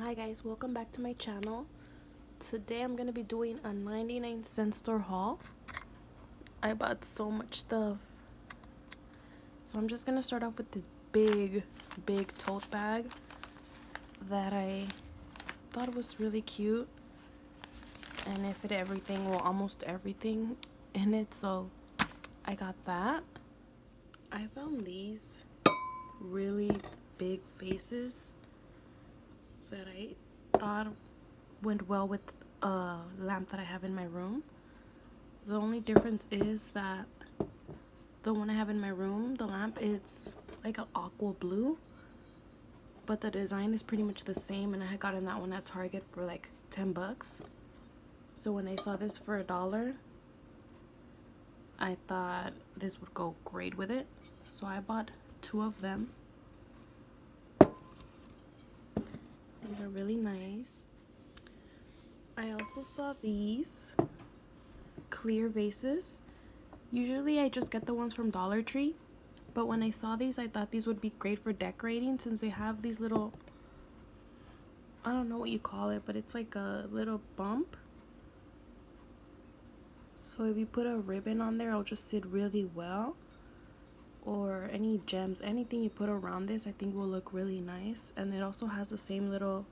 Hi guys, welcome back to my channel. Today I'm gonna be doing a 99-cent store haul. I bought so much stuff. So I'm just gonna start off with this big tote bag that I thought was really cute, and it fit everything, well, almost everything in it, so I got that. I found these really big vases that I thought went well with a lamp that I have in my room. The only difference is that the one I have in my room, the lamp, it's like an aqua blue, but the design is pretty much the same, and I had gotten that one at Target for like 10 bucks. So when I saw this for $1, I thought this would go great with it, so I bought 2 of them. These are really nice. I also saw these clear vases. Usually I just get the ones from Dollar Tree, but when I saw these, I thought these would be great for decorating, since they have these little, I don't know what you call it, but it's like a little bump. So if you put a ribbon on there, it'll just sit really well. Or any gems, anything you put around this, I think will look really nice. And it also has the same little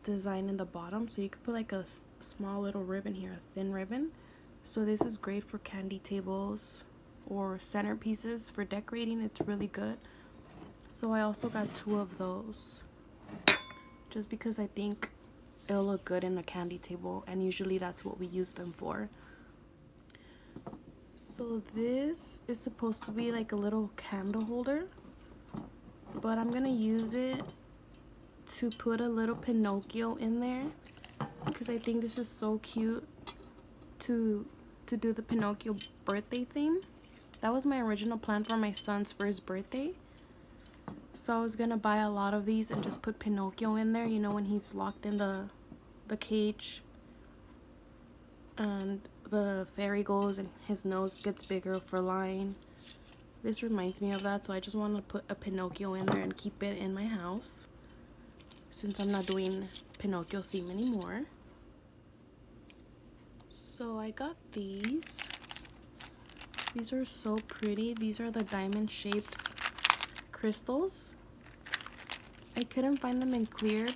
design in the bottom, so you could put like a small little ribbon here, a thin ribbon. So this is great for candy tables or centerpieces for decorating. It's really good. So I also got 2 of those, just because I think it'll look good in a candy table, and usually that's what we use them for. So this is supposed to be like a little candle holder, but I'm gonna use it to put a little Pinocchio in there, because I think this is so cute to do the Pinocchio birthday theme. That was my original plan for my son's first birthday. So I was gonna buy a lot of these and just put Pinocchio in there, you know, when he's locked in the cage and the fairy goes and his nose gets bigger for lying. This reminds me of that, so I just want to put a Pinocchio in there and keep it in my house, since I'm not doing Pinocchio theme anymore. So I got these. These are so pretty. These are the diamond shaped crystals. I couldn't find them in clear.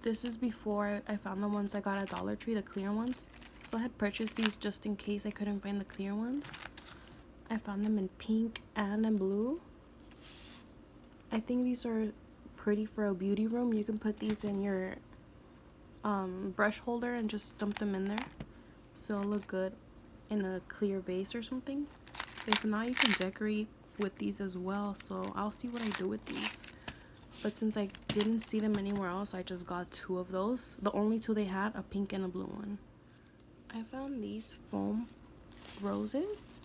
This is before I found the ones I got at Dollar Tree, the clear ones. So I had purchased these just in case I couldn't find the clear ones. I found them in pink and in blue. I think these are pretty for a beauty room. You can put these in your brush holder and just dump them in there, so it'll look good in a clear vase or something. If not, you can decorate with these as well, so I'll see what I do with these. But since I didn't see them anywhere else, I just got 2 of those. The only 2 they had, a pink and a blue one. I found these foam roses,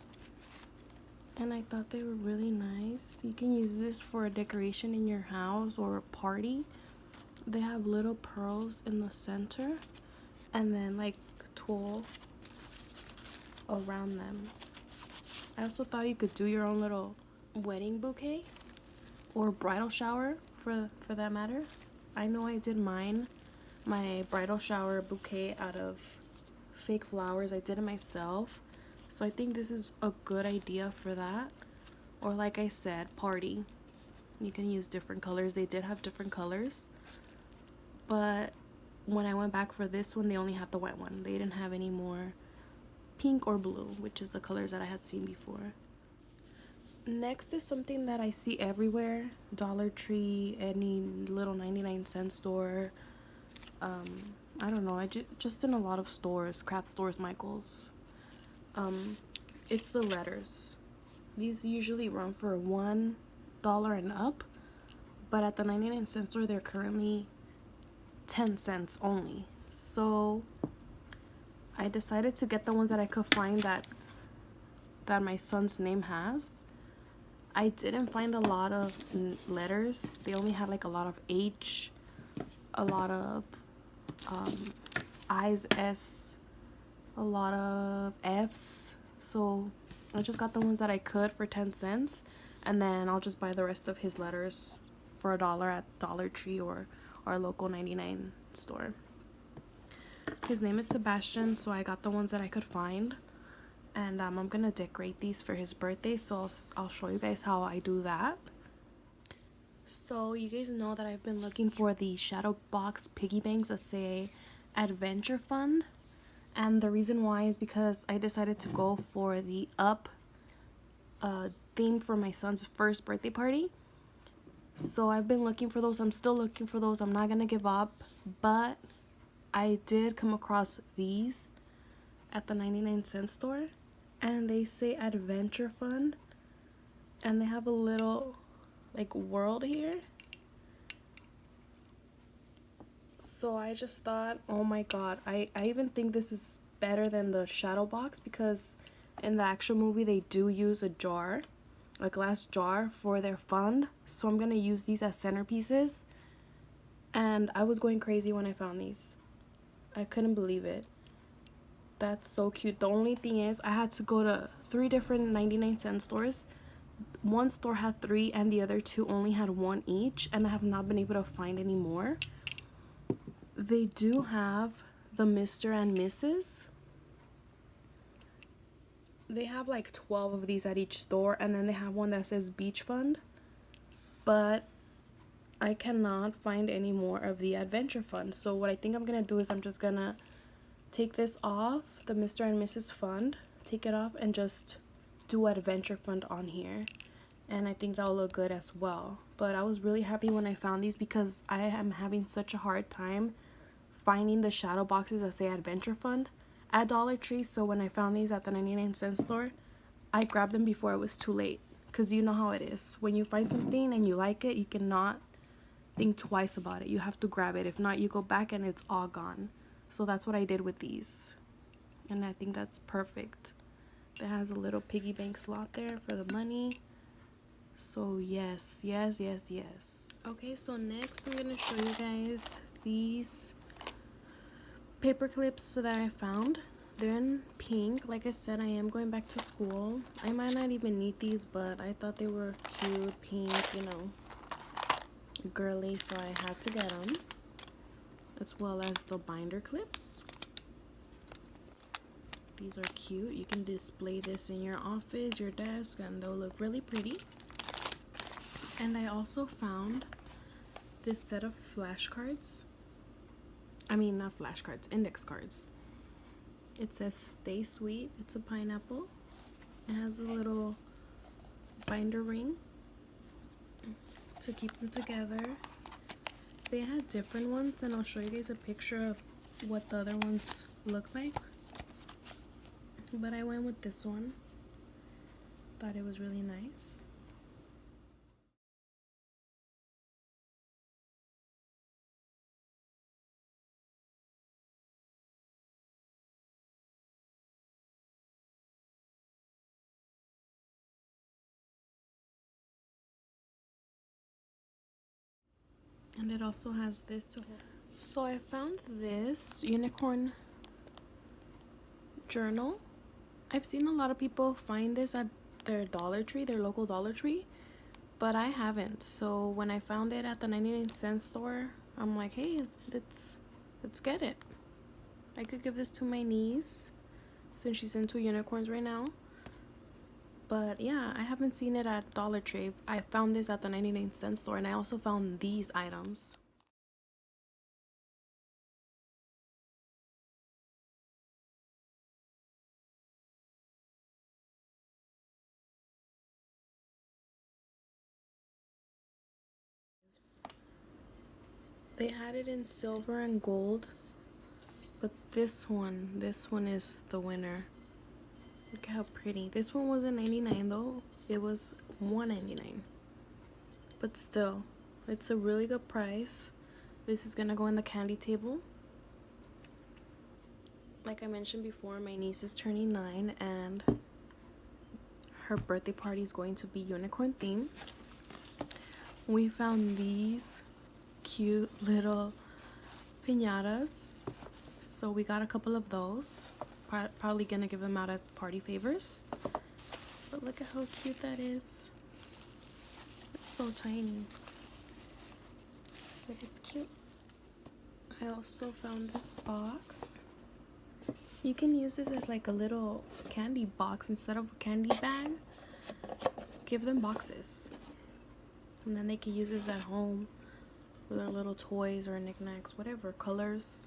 and I thought they were really nice. You can use this for a decoration in your house or a party. They have little pearls in the center, and then like tulle around them. I also thought you could do your own little wedding bouquet or bridal shower for that matter. I know I did my bridal shower bouquet out of fake flowers. I did it myself, so I think this is a good idea for that. Or like I said, party. You can use different colors. They did have different colors, but when I went back for this one, they only had the white one. They didn't have any more pink or blue, which is the colors that I had seen before. Next is something that I see everywhere: Dollar Tree, any little 99-cent store. I don't know, just in a lot of stores, craft stores, Michael's. It's the letters. These usually run for $1 and up, but at the 99-cent store, they're currently 10 cents only. So I decided to get the ones that I could find that my son's name has. I didn't find a lot of letters. They only had like a lot of H, a lot of I's, S, a lot of F's. So I just got the ones that I could for 10 cents, and then I'll just buy the rest of his letters for $1 at Dollar Tree or our local 99 store. His name is Sebastian, so I got the ones that I could find. And I'm gonna decorate these for his birthday, so I'll show you guys how I do that. So you guys know that I've been looking for the Shadow Box piggy banks that say Adventure Fund. And the reason why is because I decided to go for the Up theme for my son's first birthday party. So I've been looking for those. I'm still looking for those. I'm not gonna give up. But I did come across these at the 99-cent store. And they say Adventure Fund. And they have a little like world here. So I just thought, oh my god, I even think this is better than the Shadow Box, because in the actual movie they do use a jar, a glass jar, for their fund. So I'm gonna use these as centerpieces. And I was going crazy when I found these. I couldn't believe it. That's so cute. The only thing is I had to go to 3 different 99-cent stores. One store had 3 and the other 2 only had 1 each, and I have not been able to find any more. They do have the Mr. and Mrs. They have like 12 of these at each store, and then they have one that says Beach Fund. But I cannot find any more of the Adventure Fund. So what I think I'm gonna do is I'm just gonna take this off, the Mr. and Mrs. Fund, take it off, and just do Adventure Fund on here. And I think that'll look good as well. But I was really happy when I found these, because I am having such a hard time finding the shadow boxes that say Adventure Fund at Dollar Tree. So when I found these at the 99-cent store, I grabbed them before it was too late. Because you know how it is. When you find something and you like it, you cannot think twice about it. You have to grab it. If not, you go back and it's all gone. So that's what I did with these. And I think that's perfect. It has a little piggy bank slot there for the money. So yes, yes, yes, yes. Okay, so next I'm gonna show you guys these paper clips that I found. They're in pink. Like I said, I am going back to school. I might not even need these, but I thought they were cute, pink, you know, girly, so I had to get them. As well as the binder clips. These are cute. You can display this in your office, your desk, and they'll look really pretty. And I also found this set of flashcards. I mean, not flashcards, index cards. It says Stay Sweet. It's a pineapple. It has a little binder ring to keep them together. They had different ones, and I'll show you guys a picture of what the other ones look like. But I went with this one. Thought it was really nice. And it also has this to hold. So I found this unicorn journal. I've seen a lot of people find this at their Dollar Tree, their local Dollar Tree, but I haven't. So when I found it at the 99-cent store, I'm like, hey, let's get it. I could give this to my niece since she's into unicorns right now. But yeah, I haven't seen it at Dollar Tree. I found this at the 99-cent store, and I also found these items. They had it in silver and gold, but this one is the winner. Look how pretty. This one wasn't 99 though. It was $1.99. But still, it's a really good price. This is gonna go in the candy table. Like I mentioned before, my niece is turning 9 and her birthday party is going to be unicorn themed. We found these cute little piñatas, so we got a couple of those. Probably gonna give them out as party favors. But look at how cute that is. It's so tiny, but it's cute. I also found this box. You can use this as like a little candy box instead of a candy bag. Give them boxes. And then they can use this at home for their little toys or knickknacks, whatever, colors.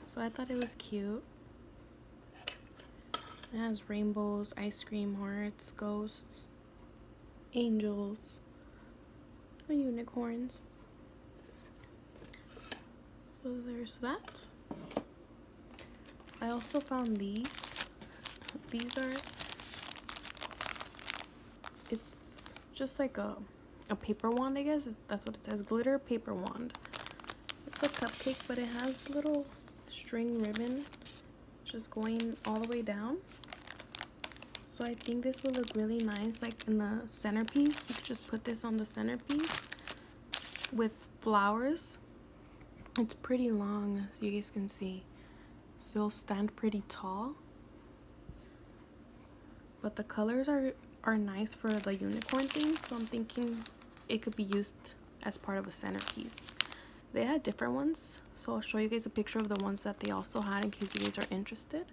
So I thought it was cute. It has rainbows, ice cream, hearts, ghosts, angels, and unicorns. So there's that. I also found these. These are, it's just like a paper wand, I guess. That's what it says, glitter paper wand. It's a cupcake, but it has little string ribbon just going all the way down. So I think this will look really nice, like in the centerpiece. You could just put this on the centerpiece with flowers. It's pretty long, as you guys can see. So it'll stand pretty tall. But the colors are nice for the unicorn thing, so I'm thinking it could be used as part of a centerpiece. They had different ones, so I'll show you guys a picture of the ones that they also had in case you guys are interested.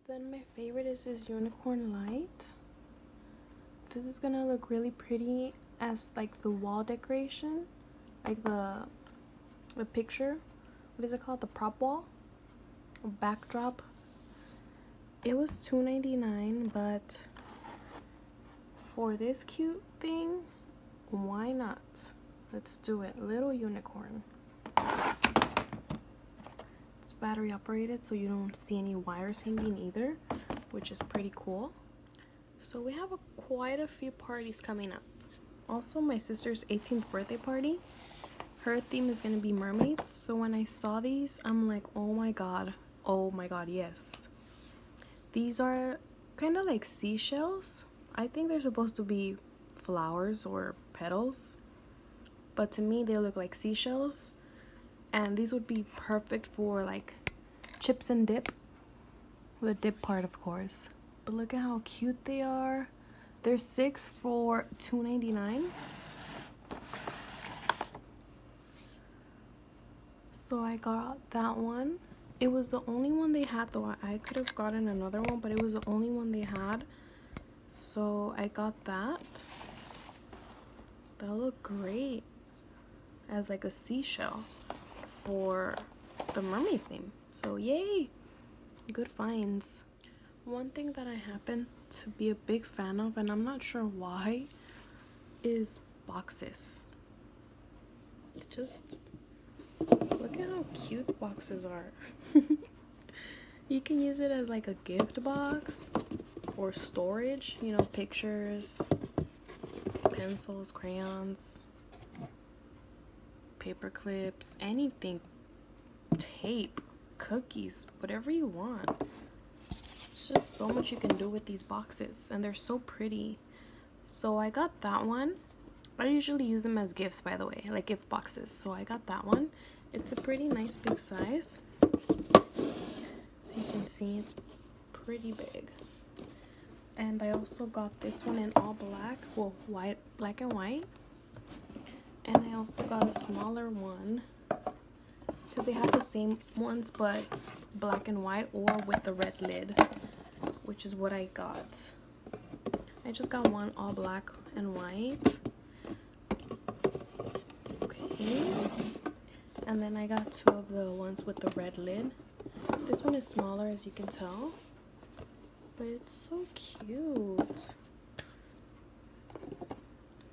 Then my favorite is this unicorn light. This is gonna look really pretty as like the wall decoration, like the picture. What is it called? The prop wall, a backdrop. It was $2.99, but for this cute thing, why not? Let's do it. Little unicorn. It's battery operated, so you don't see any wires hanging either, which is pretty cool. So we have quite a few parties coming up. Also, my sister's 18th birthday party. Her theme is going to be mermaids. So when I saw these, I'm like, oh my god, yes. These are kind of like seashells. I think they're supposed to be flowers or petals, but to me they look like seashells. And these would be perfect for like chips and dip. The dip part, of course. But look at how cute they are. They're 6 for $2.99. So I got that one. It was the only one they had, though. I could have gotten another one, but it was the only one they had. So I got that. That'll look great as like a seashell for the mermaid theme. So yay! Good finds. One thing that I happen to be a big fan of, and I'm not sure why, is boxes. Just look at how cute boxes are. You can use it as like a gift box or storage, you know, pictures, pencils, crayons, paper clips, anything, tape, cookies, whatever you want. It's just so much you can do with these boxes, and they're so pretty. So I got that one. I usually use them as gifts, by the way, like gift boxes. So I got that one. It's a pretty nice big size. So you can see it's pretty big. And I also got this one in all black, well, white, black and white. And I also got a smaller one because they have the same ones but black and white or with the red lid, which is what I got. I just got one all black and white. Okay. And then I got 2 of the ones with the red lid. This one is smaller, as you can tell, but it's so cute.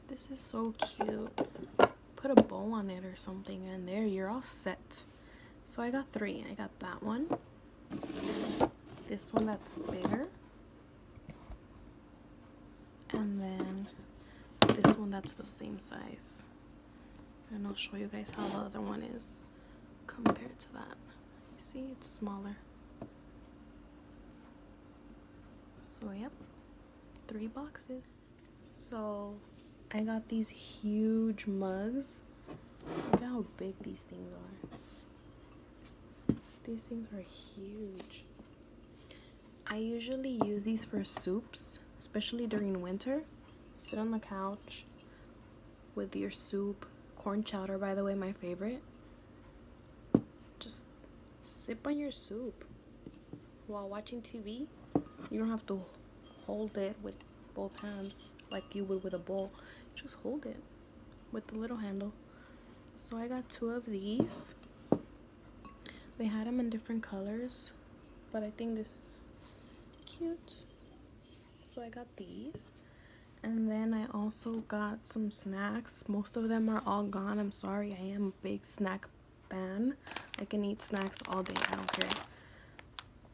This is so cute. Put a bow on it or something, and there you're all set. So I got 3. I got that one, this one that's bigger, and then this one that's the same size. And I'll show you guys how the other one is compared to that. You see, it's smaller. So yep, 3 boxes. So I got these huge mugs. Look at how big these things are. These things are huge. I usually use these for soups, especially during winter. Sit on the couch with your soup. Corn chowder, by the way, my favorite. Just sip on your soup while watching TV. You don't have to hold it with both hands like you would with a bowl. Just hold it with the little handle. So I got 2 of these. They had them in different colors, but I think this is cute. So I got these. And then I also got some snacks. Most of them are all gone. I'm sorry. I am a big snack fan. I can eat snacks all day. I don't care.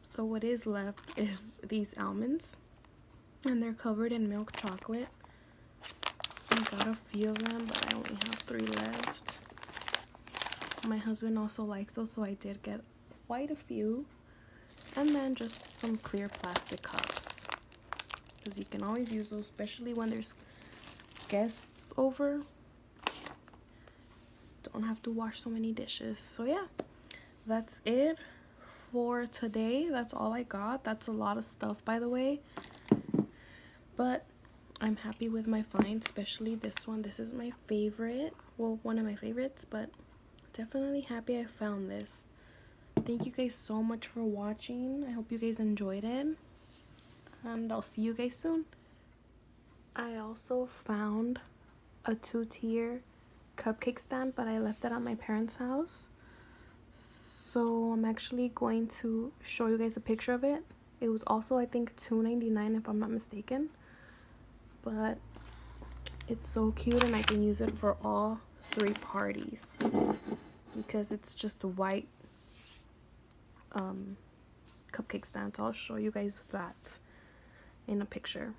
So what is left is these almonds. And they're covered in milk chocolate. I got a few of them, but I only have 3 left. My husband also likes those, so I did get quite a few. And then just some clear plastic cups, because you can always use those, especially when there's guests over. Don't have to wash so many dishes. So yeah, that's it for today. That's all I got. That's a lot of stuff, by the way, but I'm happy with my find, especially this one. This is my favorite, well, one of my favorites, but definitely happy I found this. Thank you guys so much for watching. I hope you guys enjoyed it, and I'll see you guys soon. I also found a 2-tier cupcake stand, but I left it at my parents' house. So I'm actually going to show you guys a picture of it. It was also, I think, $2.99 if I'm not mistaken. But it's so cute, and I can use it for all 3 parties because it's just a white cupcake stand. So I'll show you guys that in a picture.